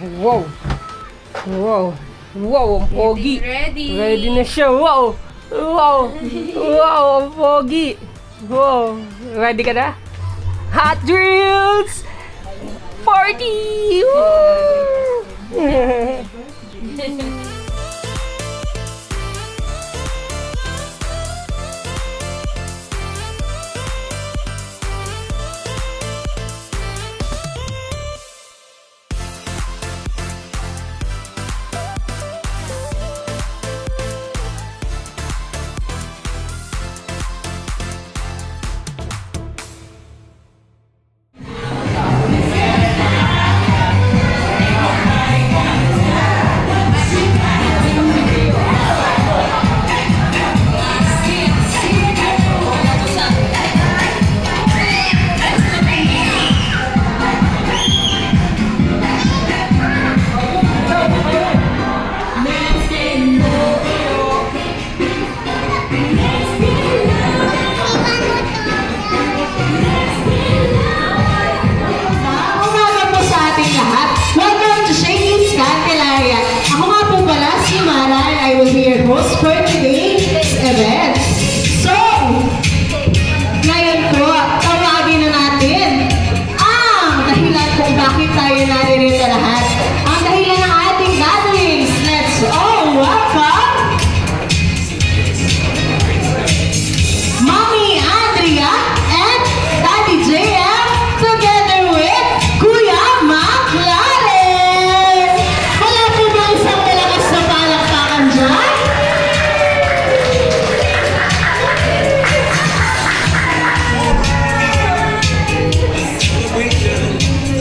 Wow! Wow! Wow, ang pogi! Ready! Ready na siya! Wow! Wow! Wow, ang pogi! Wow! Ready ka na? Hot Drills! Party! Woo! I will be your host for today's event. So, ngayon po, tawagin na natin ang dahilan kung bakit tayo naririto lahat. Ang dahilan ng ating gatherings. Let's all welcome Mommy Andrea and Daddy JM together with Kuya McLaren. Wala po ba isang malakas na palakpakan dyan?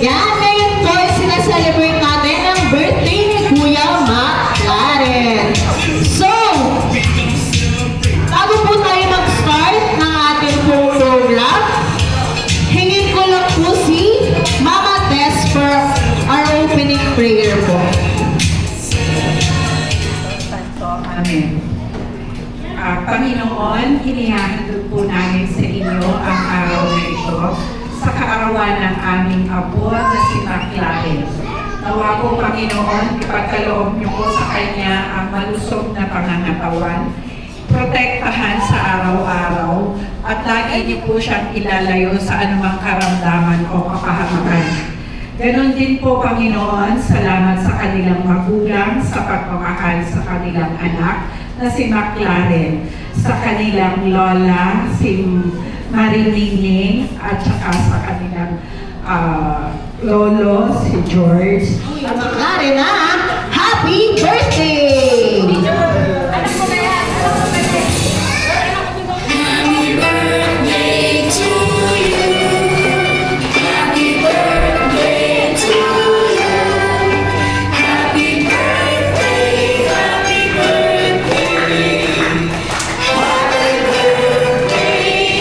Yan, ngayon po sinaselebrate natin ang birthday ni Kuya McLaren. So, bago po tayo mag-start ng ating pong program, hingin ko lang po si Mama Tess for our opening prayer po. Amen. Panginoon, hinihahandog po namin sa inyo ang araw na ito sa kaarawan ng aming apo na si McLaren. Nawa po, Panginoon, ipagkaloob niyo po sa kanya ang malusog na pangangatawan, protektahan sa araw-araw, at lagi niyo po siyang ilalayo sa anumang karamdaman o kapahamakan. Ganon din po, Panginoon, salamat sa kanilang magulang, sa pagmamahal sa kanilang anak na si McLaren, sa kanilang lola, si Marilyn, at saka sa kanilang lolo, si George. Kuya McLaren, happy birthday!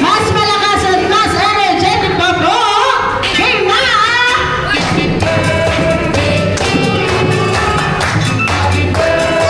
Mas malakas at mas energetic pa po! Game na! Happy birthday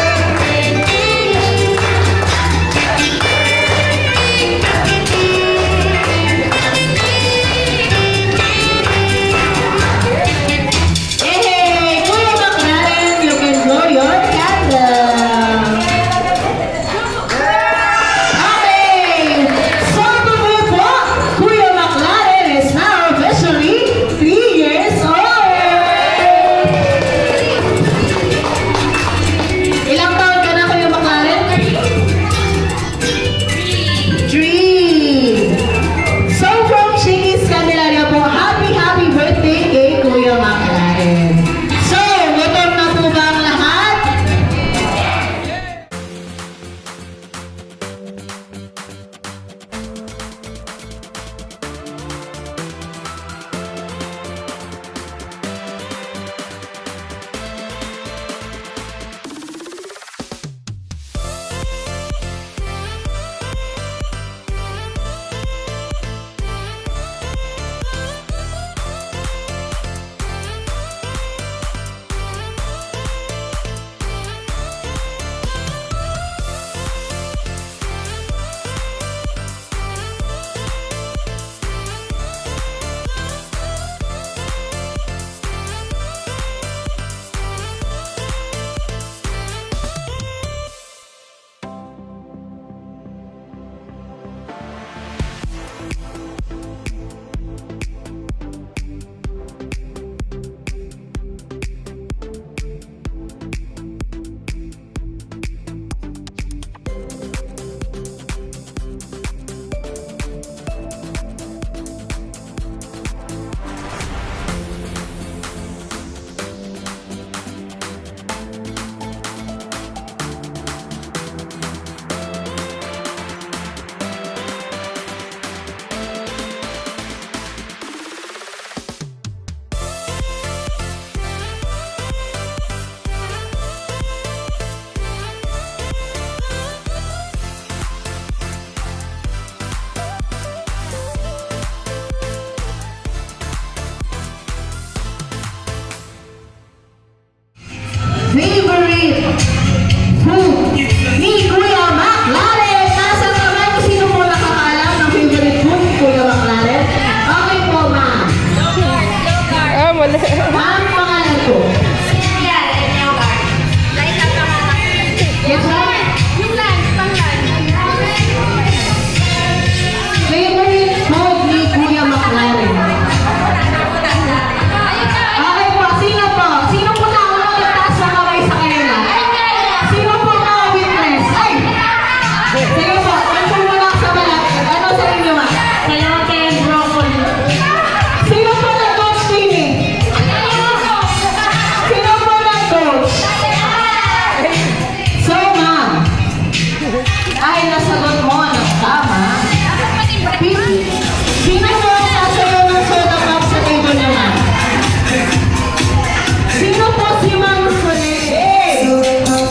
Ang pangalan ko. Yes, ma'am? Favorite food ni Kuya McLaren. Okay po, sino po? Sino po na ako magtaas ng kamay sa kanila? Sino po mga witness? Ay! Sige po, answer mo lang sa balat. Ano sa inyo, ma'am? Sayote and broccoli. Sino po nag-coach swimming? Sino po nag-coach? So, ma'am, dahil nasagot mo ng tama, sino po ang sasayo ng soda pop sa table niyo, ma'am? Sino po si Ma'am Soledad? Ayun.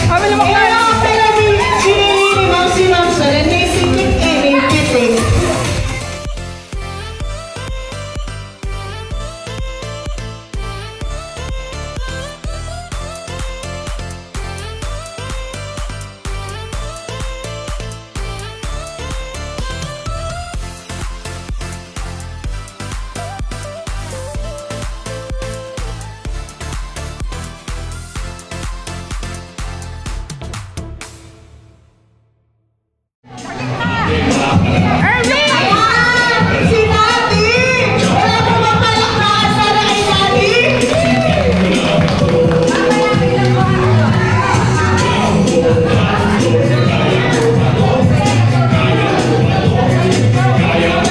Kami na Ayun ang pinabili ni Ma'am si Ma'am Soledad. May sikit may pitik. Ayan! Si Daddy! Wala po bang palakpakan para kay Daddy?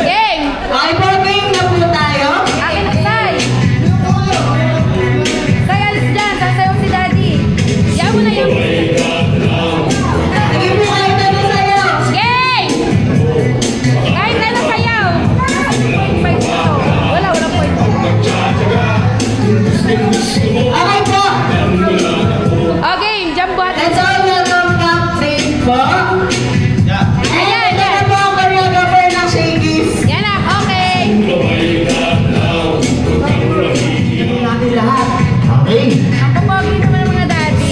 Game! Okay po, game na po tayo. Akin na, Sai! Sai, alis dyan. Sasayaw si Daddy. Yan mo na yan. Sige po, kahit ano sa'yo. Game! Kahit na sayaw. Point dito. Walang point. Okay po. Oh, game. Jump buhat. Let's all welcome Captain po. Ayan, ito na po ang choreographer ng Shakey's. Yan na. Okay. Ito natin lahat. Okay. Ang papogi naman ng mga daddy.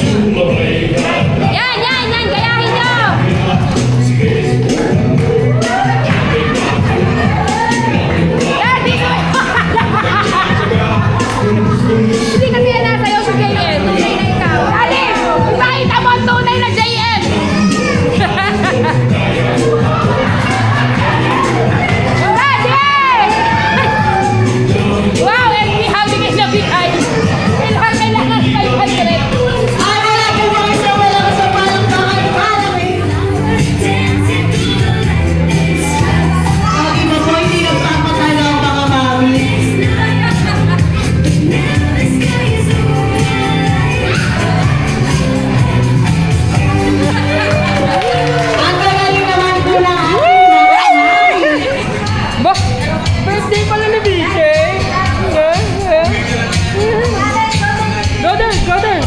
Yan, yan, yan. Gayahin nyo. Daddy! Hindi kasi yan nasayaw sa JM. Tunay na ikaw. Daddy! Ipakita mo ang tunay na JM! Daddy! Wow, and we have bigay na bigay. Kailangan 500. Ay, wala po mga isa, wala ka sa palakpakan. Malaki. Lagi ba po, hindi nagpapatalo ang mga mami? Ang gagaling naman po ng ating mga mami. Ba? Birthday pala ni BJ. Go there, go there.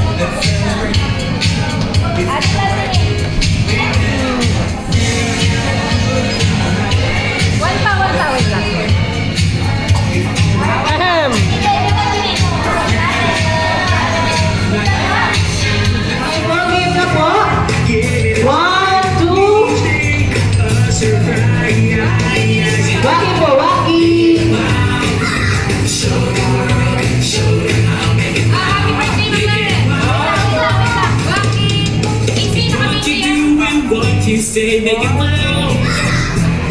One pa, wait lang. Ahem. Okay po, game na po. 1, 2. Waki po, waki. Happy birthday, Mama! Waki! Easy na kami siya. What you say, make it loud.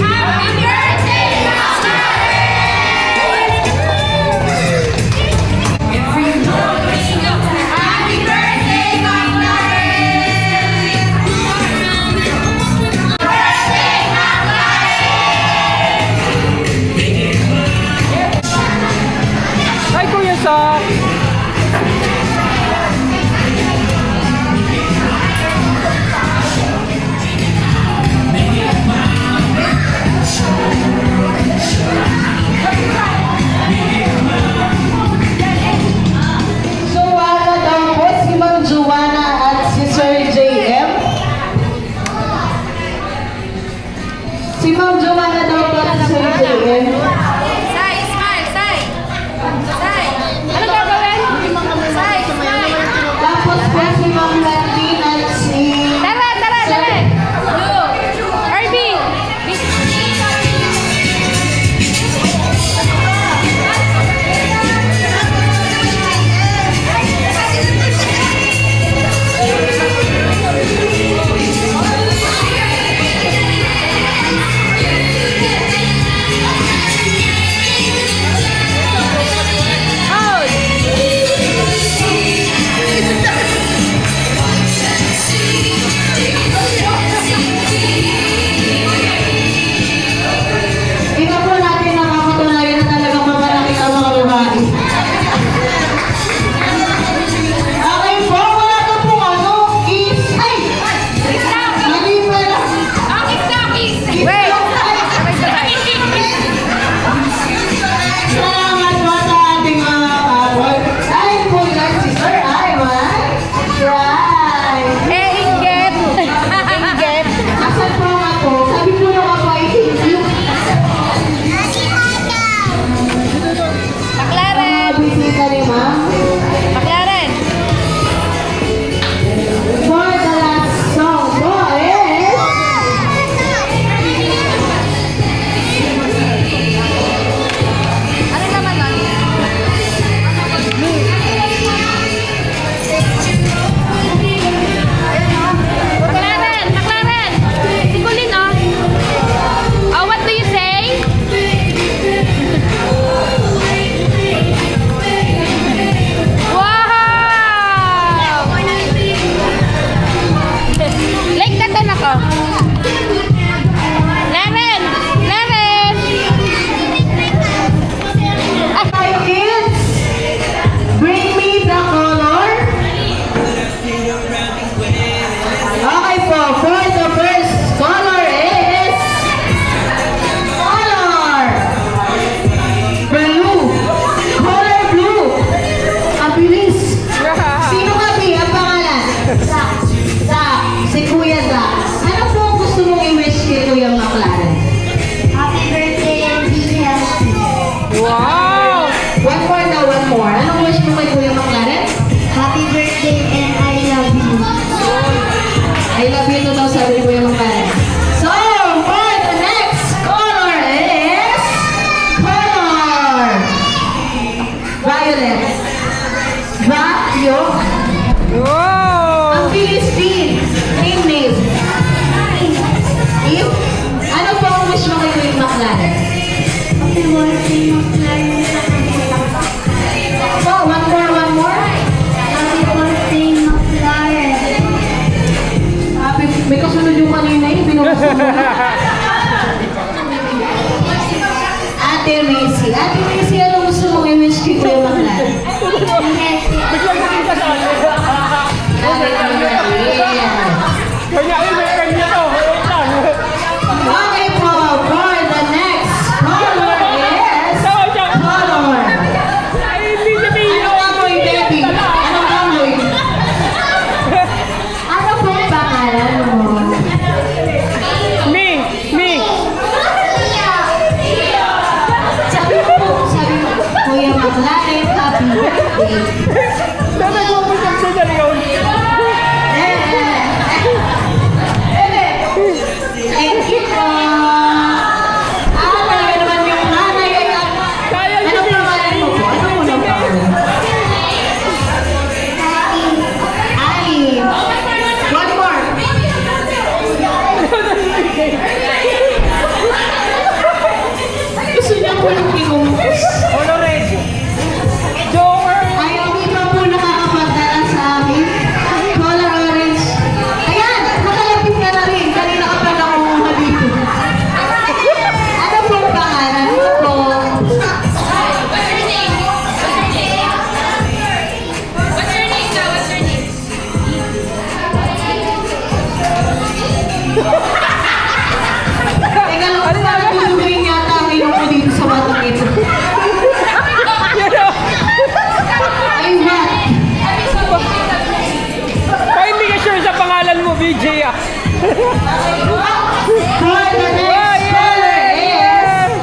Happy birthday, Mama! Happy birthday, Mama! Birthday, Mama! Hi, Kuya Sok. Make it loud. May kasunod yung kanina yung binubuso mo. Ate Macy, ano gusto mong i-wish kay Kuya Baklan? Biglang nakita sa akin. Kanya, kanya to. Wait lang. Okay po, for the next color is Tawag siya. color. Ay, hindi sabihin Anong amoy, baby? Anong amoy? Ano po ang pangalan mo? Me. Sabi mo, Kuya Baklan, happy birthday. Sabi mo po sa yun. Thank you po. Talaga naman yung nanay ay Kaya ano pangalan mo po? Ano mo lang pangalan? Ali. One more. Gusto niya po yung kinumukos. Colores. Joker. Ay, hindi pa po nakakapagdala sa akin. Color orange. Ayan, nakalapit ka na rin. Kanina ka pa nakuha dito. Ano po ang pangalan mo po? Teka lang, parang tuluhin yata ang ilong ko dito sa batang ito. Ay, what? Ay, hindi ka sure sa pangalan mo, BJ ah. For the next color is...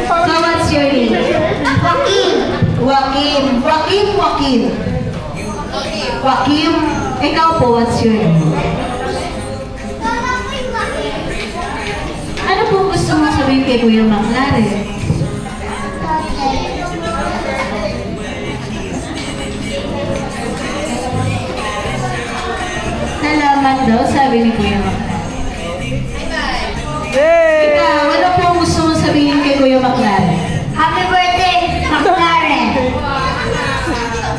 So what's your name? Joaquin. Ikaw po, what's your name? Ano po gusto mo sabihin kay Kuya Baklan? Salamat daw, sabi ni Kuya Baklan. Hey! Ikaw, ano po ang gusto mo sabihin kay Kuya Baklan? Happy birthday, Baklan!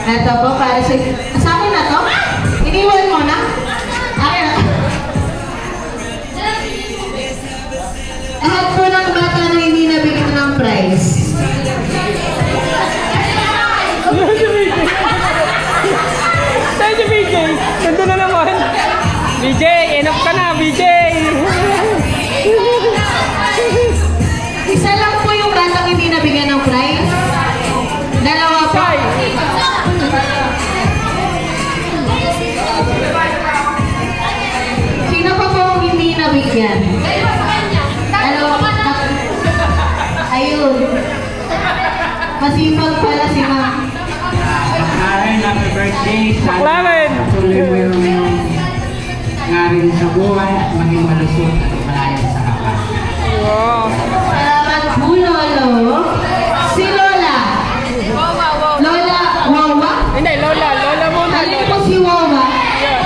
Ito po, para sa akin na to? Iniwan mo na? Akin na. Lahat po ng bata na hindi nabigyan ng prize. Thank you, BJ. Ganda na naman. BJ, enough ka na, BJ. Isa lang po yung batang hindi nabigyan ng prize. Dalawa po. Tay. Sino pa po ang hindi nabigyan? Dalawa po. Ayun. Masipag pala si ma'am. Karen, happy birthday. Karen. Tuloy mo yung ngarin sa buhay at maging malusog at malayan sa kapal. Wow. Salamat po, Lolo. Si Lola. Lola, Wawa? Hindi, Lola. Lola muna, Alin Lola. po si Wawa?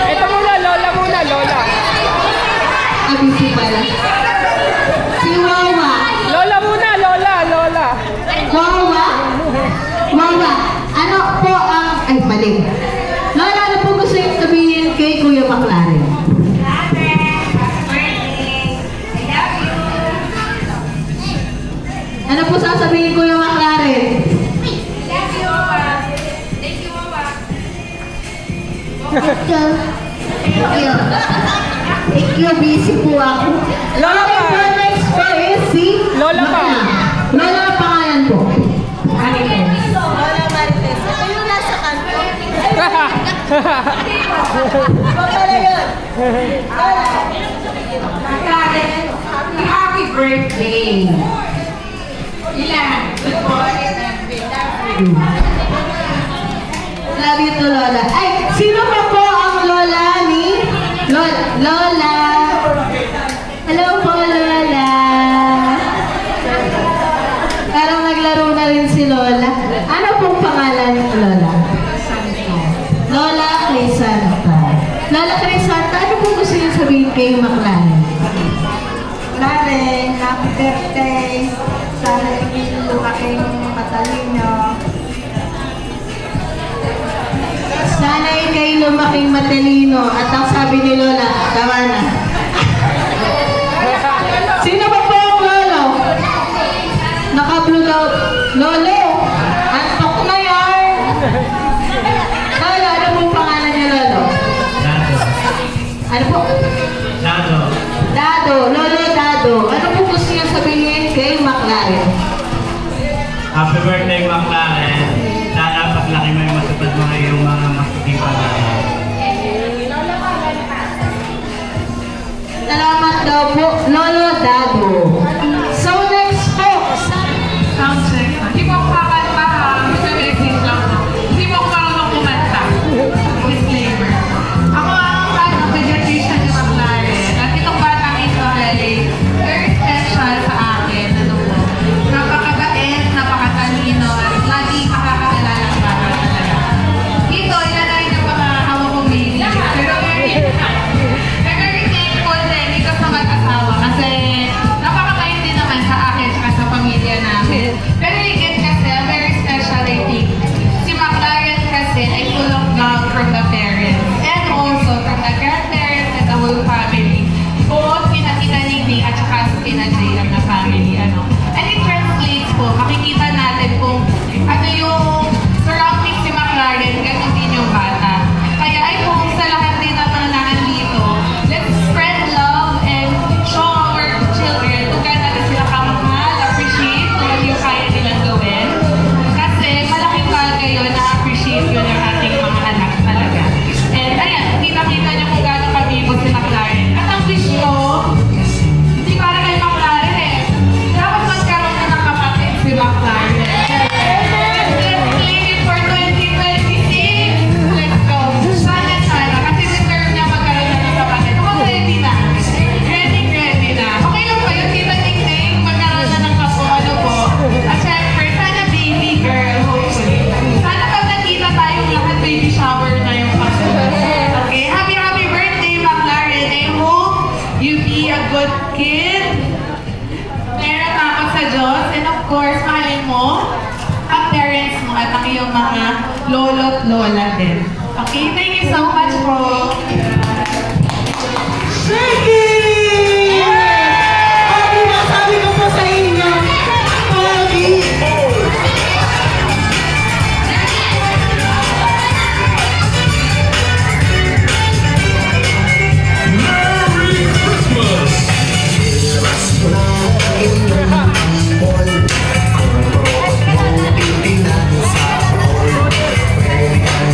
Ito muna, Lola muna, Lola. Abisi pala. Si Wawa. Lola muna, Lola, Lola. Wawa? Wawa. Ano po ang... Ay, mali. Lola, ano po gusto yung sabihin kay Kuya Baklan? Ano po sasabihin Kuya Baklan? Thank you, busy po ako. Lola Okay, pa. for next po is si Lola pa. Lola, ang pangalan po. Happy birthday! Ilan? Love you to Lola. Ay, sino pa po ang Lola ni Lola? Hello po, Lola. Parang naglaro na rin si Lola. Ano pong pangalan ni Lola? Lola Crisanta. Lola Crisanta, ano pong gusto niyo sabihin kay Baklan? Karen, happy birthday. Sana hindi lumaking matalino. Sana kayo lumaking matalino at ang sabi ni Lola, tama na. Sino ba po ang lolo? Naka-blue daw. Lolo, antok na yan. Lolo, ano pong pangalan niyo, Lolo? Dado. Ano po? Dado. Dado, Lolo Dado. Ano po gusto niyo sabihin kay McLaren? Happy birthday, McLaren. Sana paglaki mo yung matupad mga iyong mga makikita na. Salamat daw po, Lolo Dado. So next po, Sound check. Hindi mo ako kakanta ha. Mag-exit lang ako. Hindi mo ako marunong kumanta. Disclaimer. Ako ang vegetation ni McLaren. At itong batang ito ay very special sa akin. Ano po? Napakabait, napakatalino, at lagi makakaalala ng bata talaga. Dito, ilan na rin yung mga hawak kong baby. Pero very thankful din dito sa mag-asawa kasi napakabait din naman sa akin at sa pamilya namin. Pero higit kasi, very special I think. Si McLaren kasi ay full of love from the parents and also from the grandparents and the whole family. Both pinakita ni at saka sa pinajay na family. Ano. And it translates po, makikita natin kung ano yung surroundings si McLaren, ganun din yung bata. Kaya ay kung sa lahat din na mga nandito, let's spread love and show our children kung kaya natin sila kamahal, appreciate kung yung kaya nilang gawin. Kasi malaking bagay yun na appreciate yun ng ating mga anak talaga. And ayan, kita-kita niyo kung gaano kabibo si McLaren. At ang wish ko, hindi para kay McLaren eh. Dapat magkaroon na ng kapatid si McLaren. Let's claim it for 2026. Let's go. Sana. Kasi deserve niya magkaroon na ng kapatid. Mukhang ready na. Ready na. Okay lang ba yun? Tita Ning-Ning, magkaroon na ng kapo. Ano po? At syempre, sana baby girl, hopefully. Sana pag nakita tayong lahat, baby shower na yung kapo. Okay? Happy birthday, McLaren. I hope you be a good kid. Meron takot sa Diyos. And of course, mahalin mo ang parents mo at ang iyong mga lolo't lola din. Okay? Thank you so much po. Shaggy! Ang sinasabi ko po sa inyo, Pogi! Merry Christmas!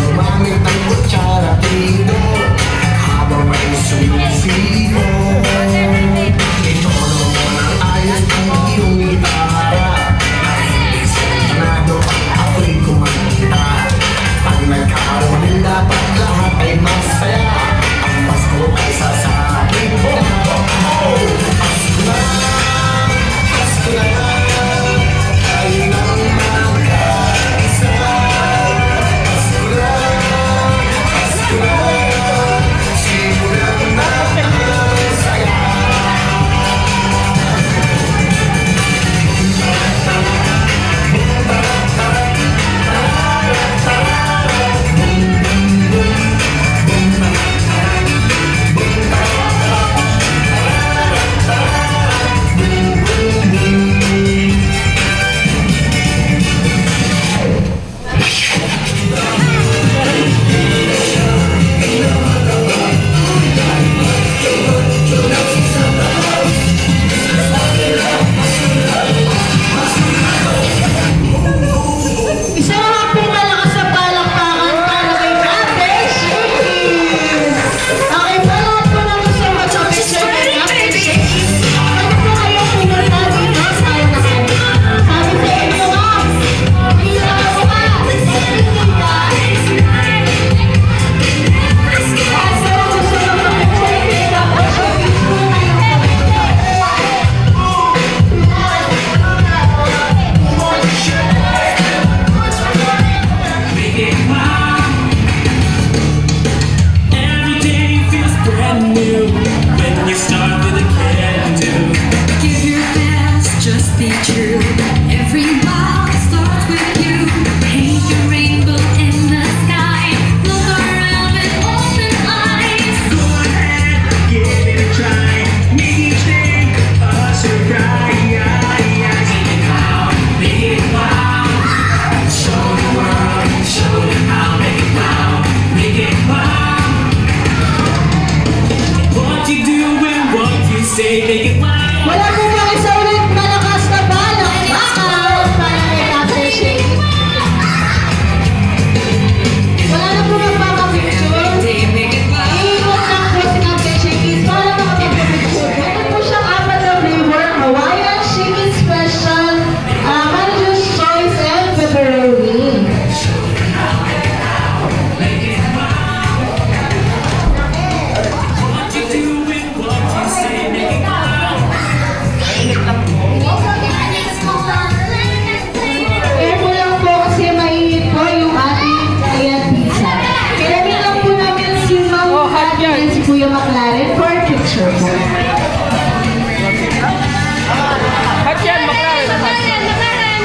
Gumamit ng kutsara, tino What you do and what you say, make it loud. Wala po ba isa ulit malakas na balak? Baka para kay Captain Shane. Wala na po magpapapicture. Iikot lang po si Captain Shane para makapagpapicture. Meron po siyang 4 na flavor. Hawaiian, Chicken Special, Manager's Choice, and Pepperoni. What you do and what you say, make it loud. Careful lang po kasi mainit po yung ating ayan pizza. Kailangan lang po namin si Ma'am Oh, hot yan. and si Kuya McLaren for a picture po. Hot yan, McLaren. McLaren, McLaren.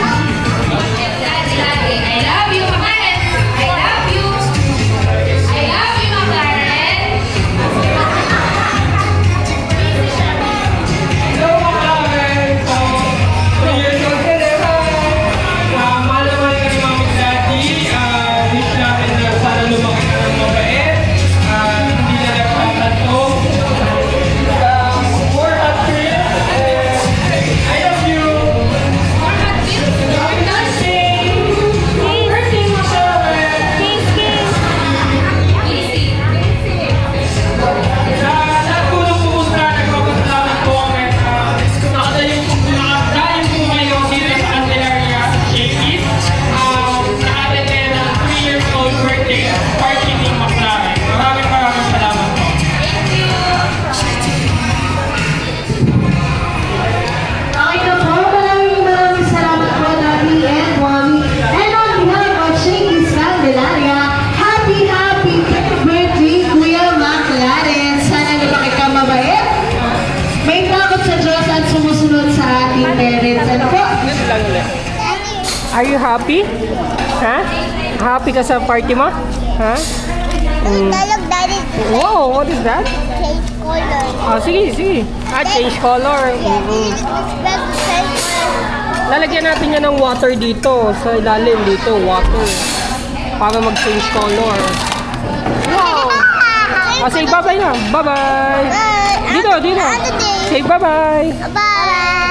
I love you, McLaren. I love you. I love you, McLaren. Hello, McLaren. So, 3 years old ka na. Mahal na mahal ka ni Mama at Daddy. Wish natin na sana lumaki ka ng mabait. Hindi na nagtatanto. More hot cream. I love you. Happy birthday. Happy birthday, McLaren. Sa lahat po ng pumunta, nagpapasalamat po kami. Nakadayo po kayo dito sa Candelaria, Shakey's. Nakadayo ng 3 years old birthday party ni McLaren. Maraming salamat po. Okay na po, maraming salamat po Daddy and Mommy. And on behalf of Shakey's Candelaria, happy birthday Kuya McLaren. Sana lumaki ka mabait. May takot sa Diyos at sumusunod sa ating parents. Ano po? Are you happy? Ha? Happy ka sa party mo? Ha? Tagalog, Daddy. Wow, what is that? Change color. Oh, sige. Change color. Lalagyan natin yan ng water dito. Sa ilalim dito, water. Para mag-change color. Wow! Say bye-bye na. Bye-bye. Dito. Say bye-bye. Bye.